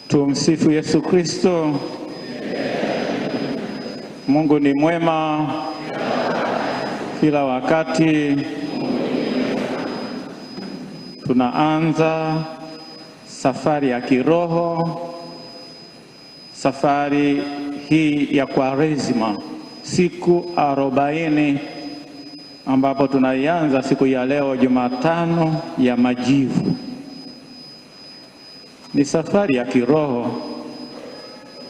Tumsifu Yesu Kristo. Mungu ni mwema kila wakati. Tunaanza safari ya kiroho, safari hii ya Kwaresima, siku 40 ambapo tunaianza siku ya leo Jumatano ya Majivu. Ni safari ya kiroho,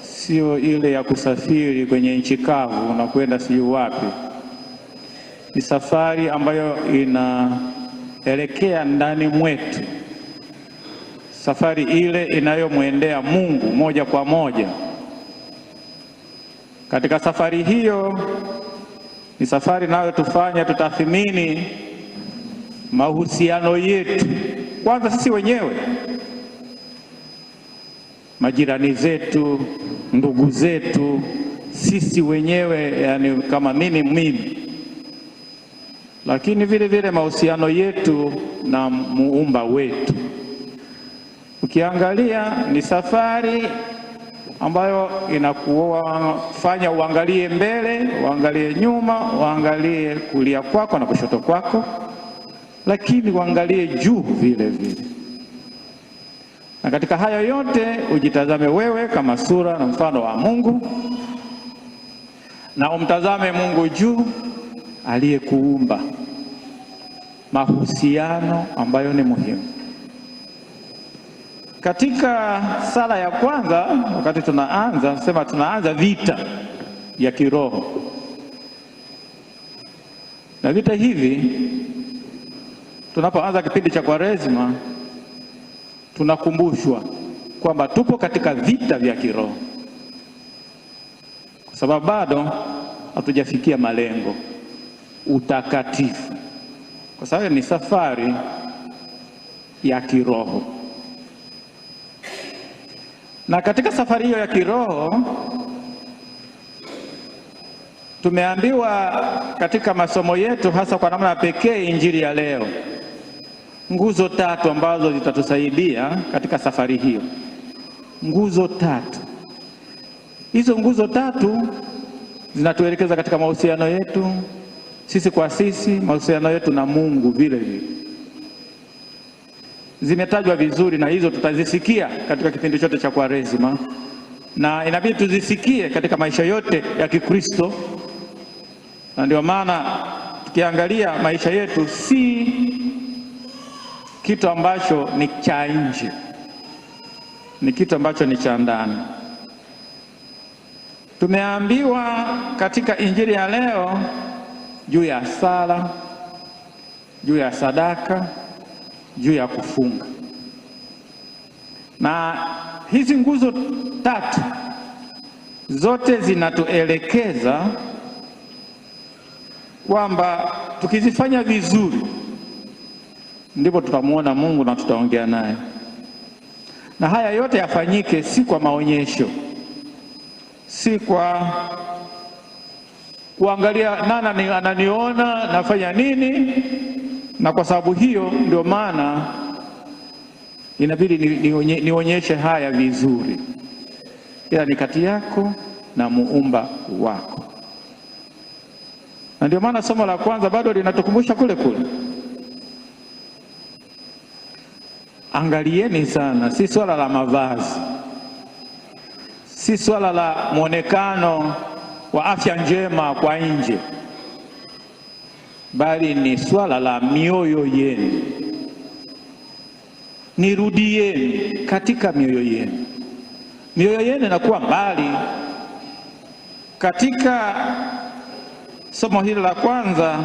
sio ile ya kusafiri kwenye nchi kavu na kwenda sijui wapi. Ni safari ambayo inaelekea ndani mwetu, safari ile inayomwendea Mungu moja kwa moja. Katika safari hiyo ni safari inayotufanya tutathmini mahusiano yetu, kwanza sisi wenyewe, majirani zetu, ndugu zetu, sisi wenyewe, yani kama mimi, lakini vile vile mahusiano yetu na muumba wetu. Ukiangalia ni safari ambayo inakufanya uangalie mbele, uangalie nyuma, uangalie kulia kwako na kushoto kwako, lakini uangalie juu vile vile. Na katika haya yote ujitazame wewe kama sura na mfano wa Mungu, na umtazame Mungu juu aliyekuumba. Mahusiano ambayo ni muhimu. Katika sala ya kwanza, wakati tunaanza vita ya kiroho. Na vita hivi tunapoanza kipindi cha Kwaresima tunakumbushwa kwamba tupo katika vita vya kiroho, kwa sababu bado hatujafikia malengo, utakatifu, kwa sababu ni safari ya kiroho. Na katika safari hiyo ya kiroho tumeambiwa katika masomo yetu, hasa kwa namna pekee injili ya leo, nguzo 3 ambazo zitatusaidia katika safari hiyo. Nguzo 3. Hizo nguzo 3 zinatuelekeza katika mahusiano yetu sisi kwa sisi, mahusiano yetu na Mungu vile vile. Zimetajwa vizuri, na hizo tutazisikia katika kipindi chote cha Kwaresima, na inabidi tuzisikie katika maisha yote ya Kikristo. Na ndio maana tukiangalia maisha yetu si kitu ambacho ni cha nje, ni kitu ambacho ni cha ndani. Tumeambiwa katika injili ya leo juu ya sala, juu ya sadaka, juu ya kufunga. Na hizi nguzo 3 zote zinatuelekeza kwamba tukizifanya vizuri ndipo tutamuona Mungu na tutaongea naye. Na haya yote yafanyike si kwa maonyesho, si kwa kuangalia nani ananiona nafanya nini. Na kwa sababu hiyo ndio maana inabidi nionyeshe haya vizuri, ila ni kati yako na muumba wako. Na ndio maana somo la kwanza bado linatukumbusha kule. Angalieni sana, si swala la mavazi, si swala la mwonekano wa afya njema kwa nje, bali ni swala la mioyo yenu. Nirudieni katika mioyo yenu. Mioyo yenu inakuwa mbali. Katika somo hili la kwanza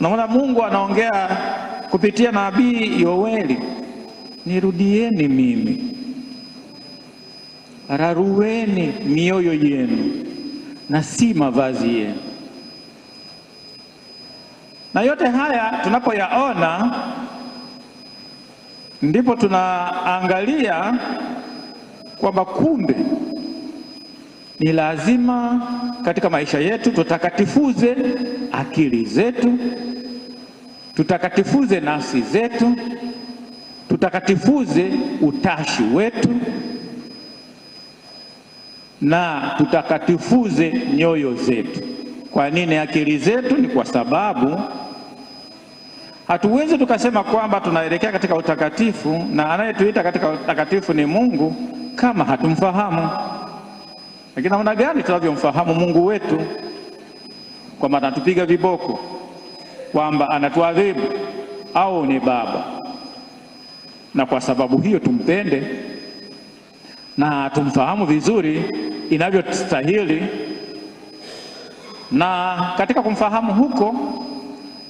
naona Mungu anaongea kupitia nabii Yoeli. Nirudieni mimi, rarueni mioyo yenu na si mavazi yenu. Na yote haya tunapoyaona ndipo tunaangalia kwamba kumbe ni lazima katika maisha yetu tutakatifuze akili zetu, tutakatifuze nafsi zetu, tutakatifuze utashi wetu, na tutakatifuze nyoyo zetu. Kwa nini akili zetu? Ni kwa sababu hatuwezi tukasema kwamba tunaelekea katika utakatifu na anayetuita katika utakatifu ni Mungu kama hatumfahamu. Lakini namna gani tunavyomfahamu Mungu wetu? Kwamba anatupiga viboko, kwamba anatuadhibu au ni baba, na kwa sababu hiyo tumpende na tumfahamu vizuri inavyostahili. Na katika kumfahamu huko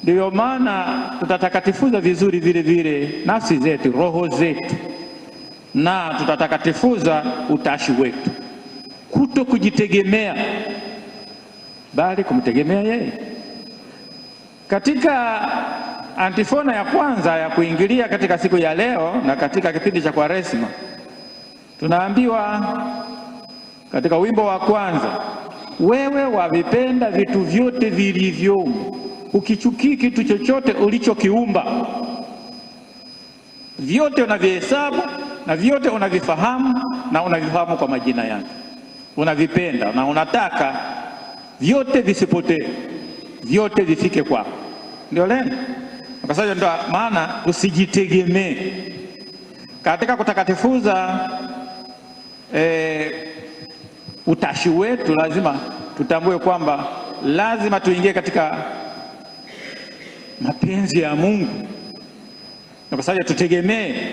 ndiyo maana tutatakatifuza vizuri vile vile nafsi zetu, roho zetu, na tutatakatifuza utashi wetu, kuto kujitegemea bali kumtegemea yeye. Katika antifona ya kwanza ya kuingilia katika siku ya leo na katika kipindi cha Kwaresma, tunaambiwa katika wimbo wa kwanza, wewe wavipenda vitu vyote vilivyomo, ukichukii kitu chochote ulichokiumba. Vyote unavihesabu na vyote unavifahamu na unavifahamu kwa majina yake, unavipenda na unataka vyote visipotee, vyote vifike kwako. Ndio lengo. Kwa sababu ndio maana tusijitegemee katika kutakatifuza utashi wetu. Lazima tutambue kwamba lazima tuingie katika mapenzi ya Mungu, na kwa sababu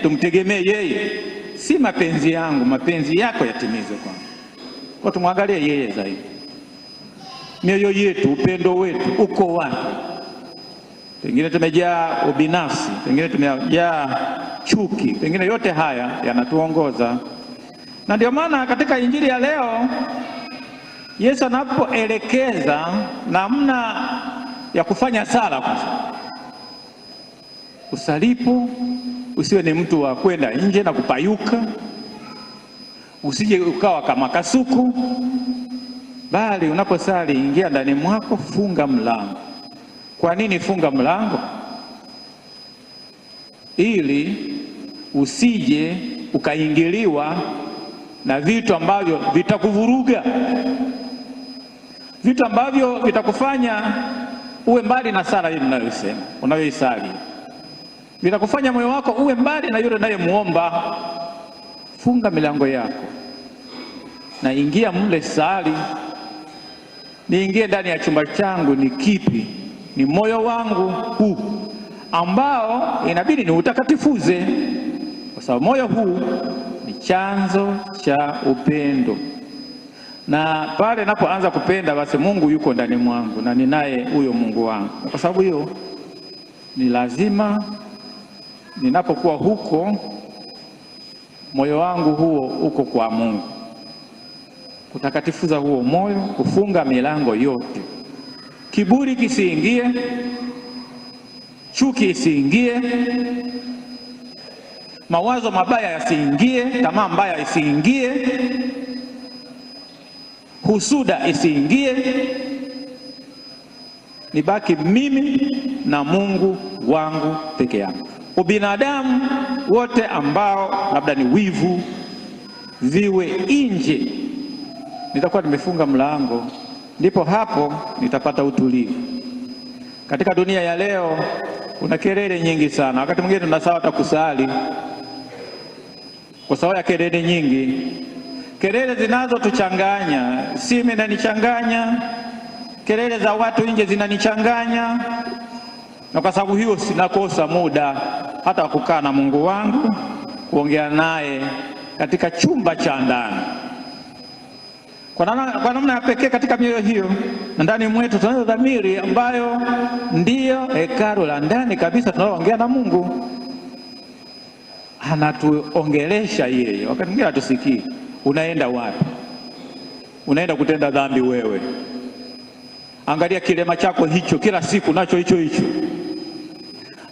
tumtegemee yeye, si mapenzi yangu, mapenzi yako yatimizwe kwangu. Kwa tumwangalie yeye zaidi. Mioyo yetu, upendo wetu uko wapi? Pengine tumejaa ubinafsi, pengine tumejaa chuki, pengine yote haya yanatuongoza. Na ndio maana katika injili ya leo Yesu anapoelekeza namna ya kufanya sala, kwanza usalipo usiwe ni mtu wa kwenda nje na kupayuka, usije ukawa kama kasuku, bali unaposali ingia ndani mwako, funga mlango. Kwa nini funga mlango? Ili usije ukaingiliwa na vitu ambavyo vitakuvuruga, vitu ambavyo vitakufanya uwe mbali na sala hii unayosema, unayoisali, vitakufanya moyo wako uwe mbali na yule unayemuomba. Funga milango yako na ingia mle, sali. Niingie ndani ya chumba changu, ni kipi? Ni moyo wangu huu ambao inabidi ni utakatifuze, kwa sababu moyo huu ni chanzo cha upendo. Na pale napoanza kupenda, basi Mungu yuko ndani mwangu na ninaye huyo Mungu wangu. Kwa sababu hiyo ni lazima ninapokuwa huko, moyo wangu huo uko kwa Mungu. Kutakatifuza huo moyo, kufunga milango yote. Kiburi kisiingie, chuki isiingie, mawazo mabaya yasiingie, tamaa mbaya isiingie, husuda isiingie. Nibaki mimi na Mungu wangu peke yangu. Ubinadamu wote ambao labda ni wivu viwe nje, nitakuwa nimefunga mlango, ndipo hapo nitapata utulivu. Katika dunia ya leo kuna kelele nyingi sana. Wakati mwingine tunasahau hata kusali kwa sababu ya kelele nyingi, kelele zinazotuchanganya. Simu inanichanganya, kelele za watu nje zinanichanganya, na kwa sababu hiyo sinakosa muda hata wa kukaa na Mungu wangu, kuongea naye katika chumba cha ndani. Kwa namna ya pekee katika mioyo hiyo na ndani mwetu tunayo dhamiri ambayo ndiyo hekalu la ndani kabisa tunaloongea na Mungu. Anatuongelesha yeye. Wakati mwingine hatusikii. Unaenda wapi? Unaenda kutenda dhambi wewe. Angalia kilema chako hicho, kila siku nacho hicho.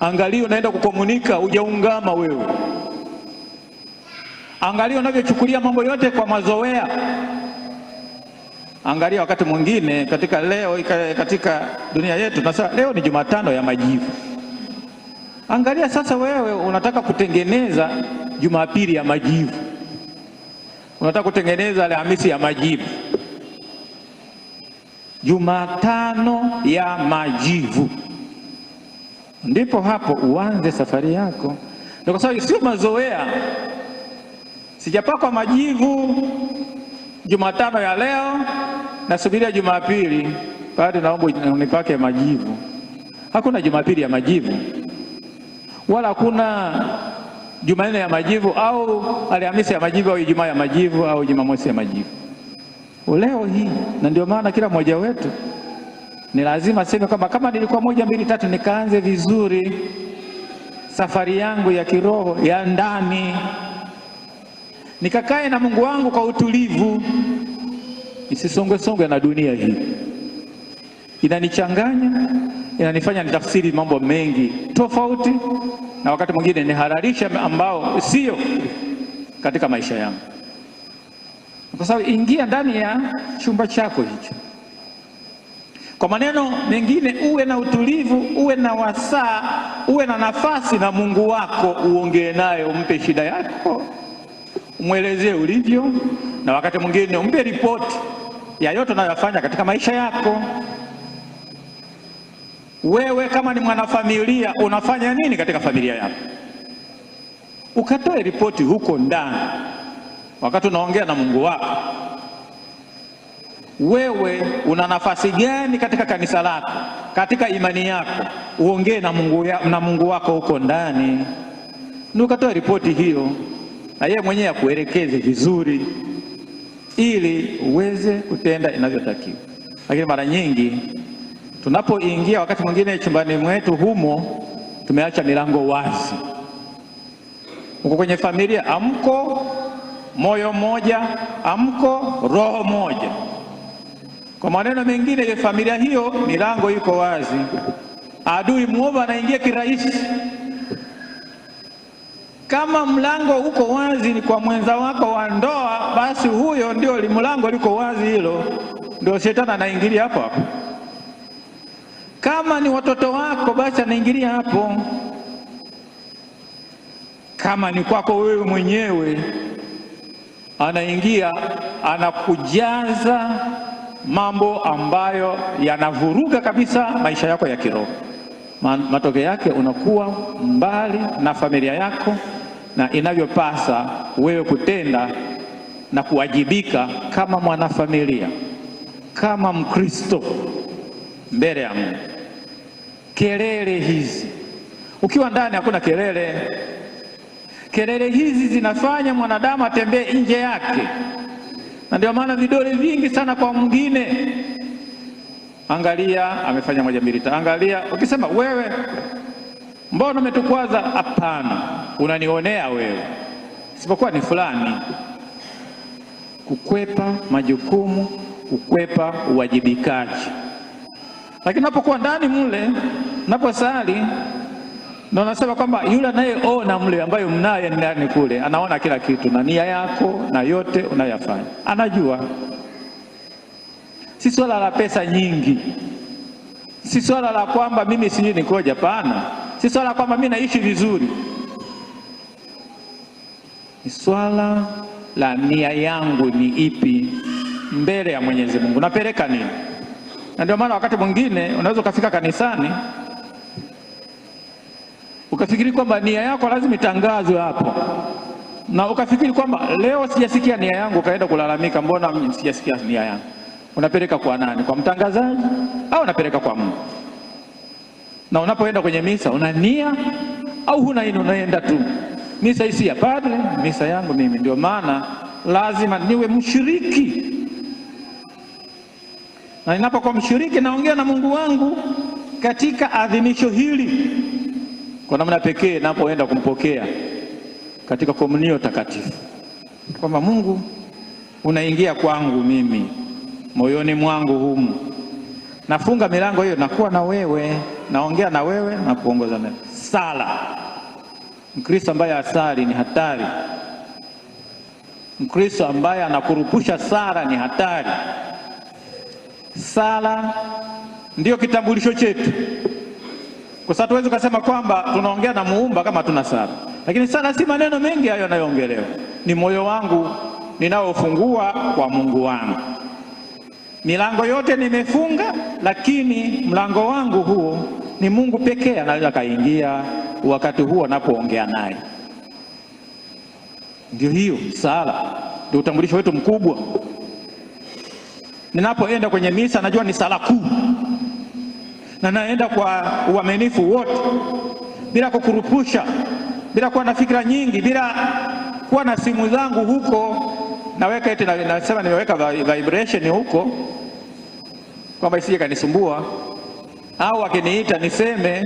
Angalia unaenda kukomunika, hujaungama wewe. Angalia unavyochukulia mambo yote kwa mazoea. Angalia wakati mwingine katika leo, katika dunia yetu tunasema leo ni Jumatano ya majivu. Angalia sasa wewe unataka kutengeneza Jumapili ya majivu. unataka kutengeneza Alhamisi ya majivu, Jumatano ya majivu, ndipo hapo uanze safari yako. Ndio kwa sababu sio mazoea. Sijapakwa majivu Jumatano ya leo, nasubiria Jumapili baada naomba unipake majivu. Hakuna Jumapili ya majivu, wala hakuna Jumanne ya majivu au Alhamisi ya majivu au Ijumaa ya majivu au Jumamosi ya majivu. Leo hii, na ndio maana kila mmoja wetu ni lazima aseme kwamba kama nilikuwa 1, 2, 3 nikaanze vizuri safari yangu ya kiroho ya ndani, nikakae na Mungu wangu kwa utulivu, nisisongwe na dunia hii. Inanichanganya, inanifanya nitafsiri mambo mengi tofauti, na wakati mwingine nihararisha ambao sio katika maisha yangu. Kwa sababu ingia ndani ya chumba chako hicho. Kwa maneno mengine, uwe na utulivu, uwe na wasaa, uwe na nafasi na Mungu wako, uongee naye, umpe shida yako, umwelezee ulivyo, na wakati mwingine umpe ripoti ya yote unayofanya katika maisha yako. Wewe kama ni mwanafamilia, unafanya nini katika familia yako? Ukatoe ripoti huko ndani wakati unaongea na Mungu wako. Wewe una nafasi gani katika kanisa lako, katika imani yako? Uongee na Mungu wako huko ndani, ndio ukatoe ripoti hiyo, na yeye mwenyewe akuelekeze vizuri ili uweze kutenda inavyotakiwa. Lakini mara nyingi tunapoingia wakati mwingine chumbani mwetu humo, tumeacha milango wazi. Uko kwenye familia, amko moyo mmoja, amko roho moja. Kwa maneno mengine, ile familia hiyo milango iko wazi. Adui mwovu anaingia kirahisi. Kama mlango uko wazi ni kwa mwenza wako wa ndoa, basi huyo ndio mlango liko wazi, hilo ndio shetani anaingilia hapo hapo. Kama ni watoto wako, basi anaingilia hapo. Kama ni kwako wewe mwenyewe, anaingia, anakujaza mambo ambayo yanavuruga kabisa maisha yako ya kiroho. Matokeo yake unakuwa mbali na familia yako na inavyopasa wewe kutenda na kuwajibika kama mwanafamilia, kama Mkristo mbele ya Mungu. Kelele hizi, ukiwa ndani hakuna kelele. Kelele hizi zinafanya mwanadamu atembee nje yake, na ndio maana vidole vingi sana kwa mwingine. Angalia amefanya 1, 2, 3, angalia. Ukisema wewe, mbona umetukwaza? Hapana, unanionea wewe, isipokuwa ni fulani. Kukwepa majukumu, kukwepa uwajibikaji. Lakini unapokuwa ndani mle, unaposali, ndio nasema kwamba yule anayeona mle, ambayo mnaye ndani kule, anaona kila kitu na nia yako na yote unayofanya, anajua. Si swala la pesa nyingi, si swala la kwamba mimi sijui nikoje, hapana. Si swala la kwamba mimi naishi vizuri, ni swala la nia yangu ni ipi mbele ya Mwenyezi Mungu, napeleka nini. Na ndio maana wakati mwingine unaweza ukafika kanisani ukafikiri kwamba nia yako lazima itangazwe hapo, na ukafikiri kwamba leo sijasikia nia yangu, ukaenda kulalamika, mbona mimi sijasikia nia yangu. Unapeleka kwa nani? Kwa mtangazaji au unapeleka kwa Mungu? Na unapoenda kwenye misa una nia au huna nia? Unaenda tu misa hii ya padre, misa yangu mimi. Ndio maana lazima niwe mshiriki, na ninapokuwa mshiriki naongea na Mungu wangu katika adhimisho hili kwa namna pekee. Napoenda kumpokea katika komunio takatifu, kwamba Mungu unaingia kwangu mimi, moyoni mwangu humu, nafunga milango hiyo, nakuwa na wewe, naongea na wewe na kuongoza nawe. Sala, Mkristo ambaye asali ni hatari. Mkristo ambaye anakurupusha sala ni hatari. Sala ndio kitambulisho chetu, kwa sababu tuwezi kusema kwamba tunaongea na Muumba kama tuna sala. Lakini sala si maneno mengi hayo yanayoongelewa, ni moyo wangu ninaofungua kwa Mungu wangu. Milango yote nimefunga, lakini mlango wangu huo ni Mungu pekee anaweza kaingia wakati huo anapoongea naye. Ndio hiyo sala, ndio utambulisho wetu mkubwa. Ninapoenda kwenye misa najua ni sala kuu, na naenda kwa uaminifu wote, bila kukurupusha, bila kuwa na fikra nyingi, bila kuwa na simu zangu huko naweka eti nasema nimeweka vibration huko kwamba isije kanisumbua, au akiniita niseme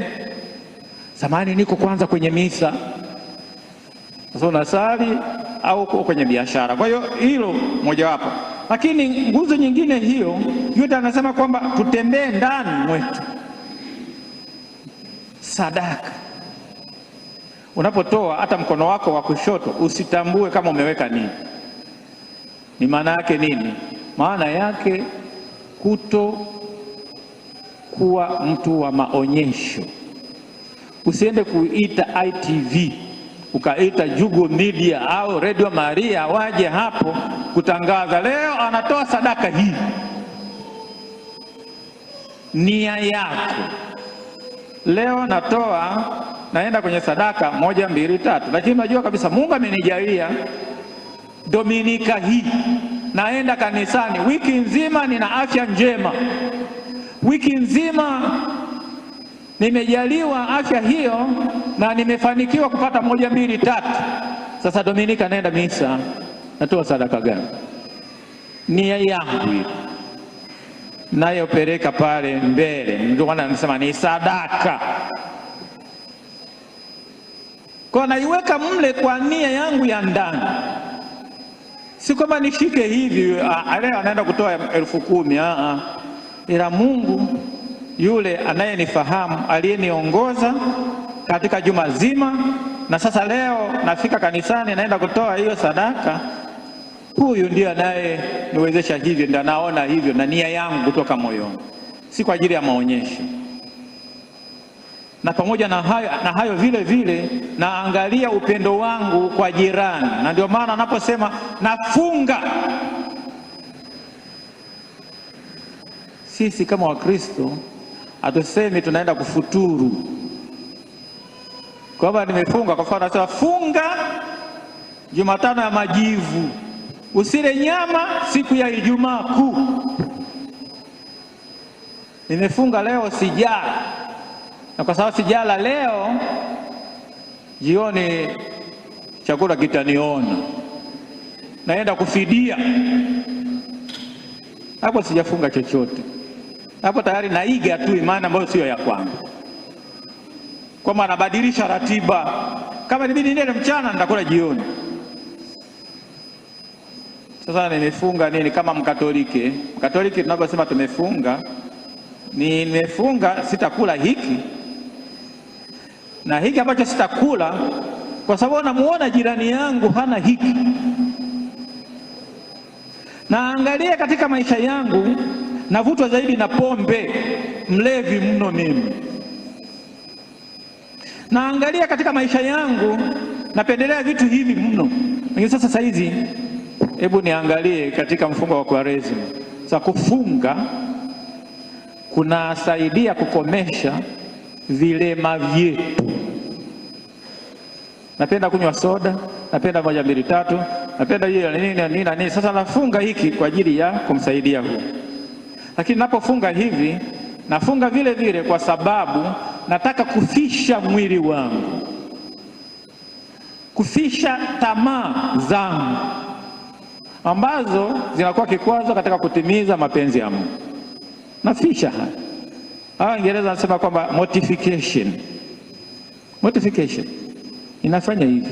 samahani niko kwanza kwenye misa. Sasa unasali au uko kwenye biashara. Kwa hiyo hilo mojawapo, lakini nguzo nyingine hiyo yote anasema kwamba tutembee ndani mwetu. Sadaka, unapotoa hata mkono wako wa kushoto usitambue kama umeweka nini. Ni maana yake nini? Maana yake kuto kuwa mtu wa maonyesho. Usiende kuita ITV ukaita Jugo Media au Radio Maria waje hapo kutangaza leo anatoa sadaka hii. Nia yako leo natoa, naenda kwenye sadaka 1, 2, 3, lakini unajua kabisa Mungu amenijalia Dominika hii naenda kanisani, wiki nzima nina afya njema, wiki nzima nimejaliwa afya hiyo na nimefanikiwa kupata 1, 2, 3. Sasa Dominika naenda misa, natoa sadaka gani? Nia yangu nayopeleka pale mbele, ndio maana nasema ni sadaka. Kwa naiweka mle kwa nia yangu ya ndani, si kwamba nishike hivi leo anaenda kutoa 10,000. Ila Mungu yule anayenifahamu, aliyeniongoza katika juma zima, na sasa leo nafika kanisani naenda kutoa hiyo sadaka, huyu ndiye anayeniwezesha hivyo, ndio naona hivyo na nia yangu kutoka moyoni, si kwa ajili ya maonyesho. Na pamoja na hayo vile vile naangalia upendo wangu kwa jirani, na ndio maana anaposema nafunga, sisi kama Wakristo hatusemi tunaenda kufuturu kwamba nimefunga. Kwa mfano anasema funga Jumatano ya Majivu, usile nyama siku ya Ijumaa Kuu. Nimefunga leo sijala, na kwa sababu sijala leo, jioni chakula kitaniona, naenda kufidia. Hapo sijafunga chochote, hapo tayari naiga tu imani ambayo sio ya kwangu, kwamba anabadilisha ratiba. Kama nibidi nile mchana nitakula jioni. Sasa nimefunga nini? Kama Mkatoliki tunaposema tumefunga, nimefunga sitakula hiki na hiki ambacho sitakula, kwa sababu namuona jirani yangu hana hiki. Naangalia katika maisha yangu, navutwa zaidi na pombe, mlevi mno mimi. Naangalia katika maisha yangu, napendelea vitu hivi mno. Lakini sasa hizi hebu niangalie katika mfungo wa Kwaresima. Sasa kufunga kunasaidia kukomesha vilema vyetu. Napenda kunywa soda, napenda 1, 2, 3, napenda hiyo nini. Sasa nafunga hiki kwa ajili ya kumsaidia huyo. Lakini napofunga hivi, nafunga vile vile kwa sababu nataka kufisha mwili wangu, kufisha tamaa zangu ambazo zinakuwa kikwazo katika kutimiza mapenzi ya Mungu. Nafisha haya. Waingereza wanasema kwamba mortification inafanya hivi.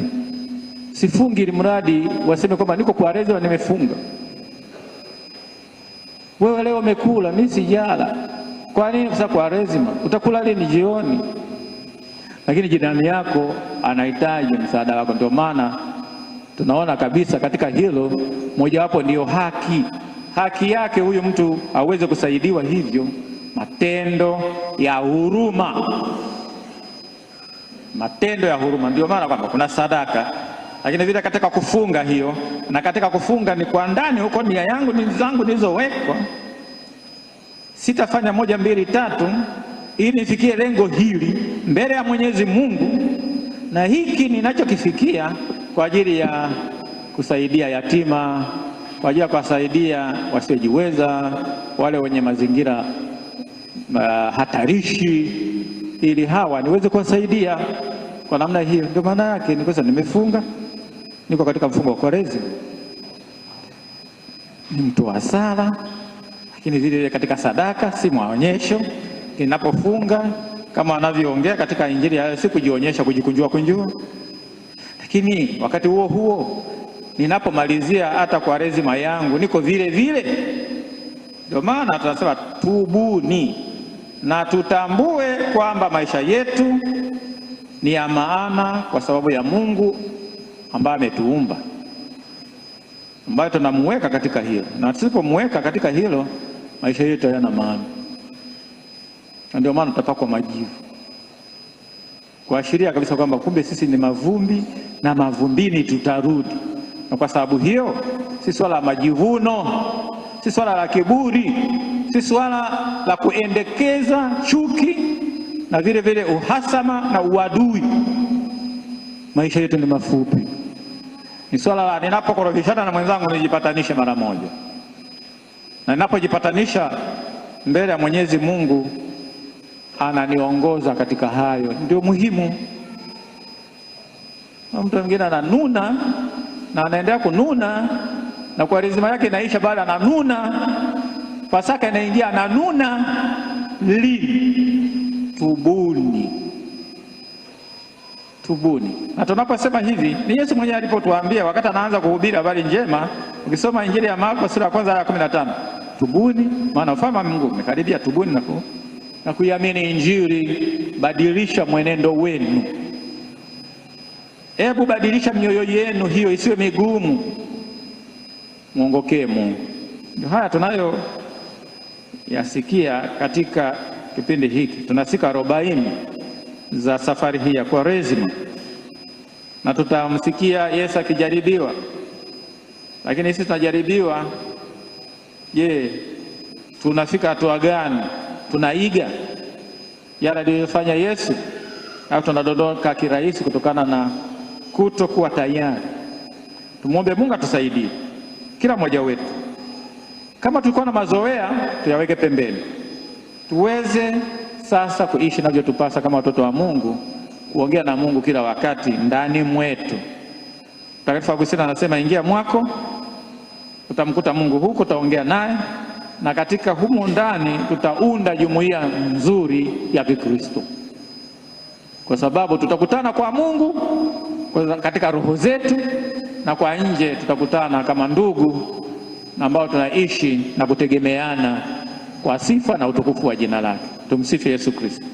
Sifungi ili mradi waseme kwamba niko Kwaresima nimefunga. Wewe leo umekula, mimi sijala. Kwa nini? Kwa sababu Kwaresima. Utakula lini? Jioni. Lakini jirani yako anahitaji msaada wako. Ndio maana tunaona kabisa katika hilo mojawapo ndiyo haki yake huyu mtu aweze kusaidiwa hivyo, matendo ya huruma. Matendo ya huruma. Ndio maana kwamba kuna sadaka lakini vile katika kufunga hiyo, na katika kufunga ni kwa ndani huko, nia yangu ni zangu nilizowekwa, sitafanya 1, 2, 3 ili nifikie lengo hili mbele ya Mwenyezi Mungu, na hiki ninachokifikia kwa ajili ya kusaidia yatima, kwa ajili ya kuwasaidia wasiojiweza, wale wenye mazingira hatarishi, ili hawa niweze kuwasaidia kwa namna hiyo. Ndio maana yake ni kwa nimefunga, niko katika mfungo wa Kwaresima, ni mtu wa sala, lakini vile katika sadaka si maonyesho. Ninapofunga kama wanavyoongea katika Injili ya si kujionyesha, kujikunjua, lakini wakati huo huo ninapomalizia hata Kwaresima yangu niko vile vile. Ndio maana tunasema tubuni na tutambue kwamba maisha yetu ni ya maana kwa sababu ya Mungu ambaye ametuumba, ambaye tunamweka katika hilo, na tusipomweka katika hilo maisha yetu hayana maana. Ndio maana tutapakwa majivu kuashiria kabisa kwamba kumbe sisi ni mavumbi na mavumbini tutarudi. Na kwa sababu hiyo si swala la majivuno, si swala la kiburi, si swala la kuendekeza chuki na vile vile uhasama na uadui. Maisha yetu ni mafupi. Ni swala la ninapokorofishana na mwenzangu nijipatanishe mara moja, na ninapojipatanisha mbele ya Mwenyezi Mungu ananiongoza katika hayo. Ndio muhimu. Mtu mwingine ananuna na anaendelea kununa, na Kwaresima yake inaisha baada ananuna, Pasaka inaingia ananuna. Tubuni. Na tunaposema hivi ni Yesu mwenyewe alipotuambia wakati anaanza kuhubiri habari njema. Ukisoma Injili ya Marko sura ya 1 aya 15, tubuni maana ufalme wa Mungu umekaribia. Tubuni na kuiamini Injili. Badilisha mwenendo wenu. Hebu badilisha mioyo yenu hiyo isiwe migumu, muongokee Mungu. Ndio haya tunayo yasikia katika kipindi hiki. Tunasika 40 za safari hii ya Kwaresima, na tutamsikia Yesu akijaribiwa. Lakini sisi tunajaribiwa, je, tunafika hatua gani? Tunaiga yale aliyofanya Yesu au tunadondoka kirahisi kutokana na kutokuwa tayari? Tumwombe Mungu atusaidie kila mmoja wetu. Kama tulikuwa na mazoea tuyaweke pembeni, tuweze sasa kuishi navyotupasa kama watoto wa Mungu, kuongea na Mungu kila wakati ndani mwetu. Mtakatifu Agustino anasema ingia mwako, utamkuta Mungu huko, utaongea naye, na katika humu ndani tutaunda jumuiya nzuri ya Kikristo, kwa sababu tutakutana kwa Mungu katika roho zetu, na kwa nje tutakutana kama ndugu ambao tunaishi na kutegemeana kwa sifa na utukufu wa jina lake. Tumsifu Yesu Kristo.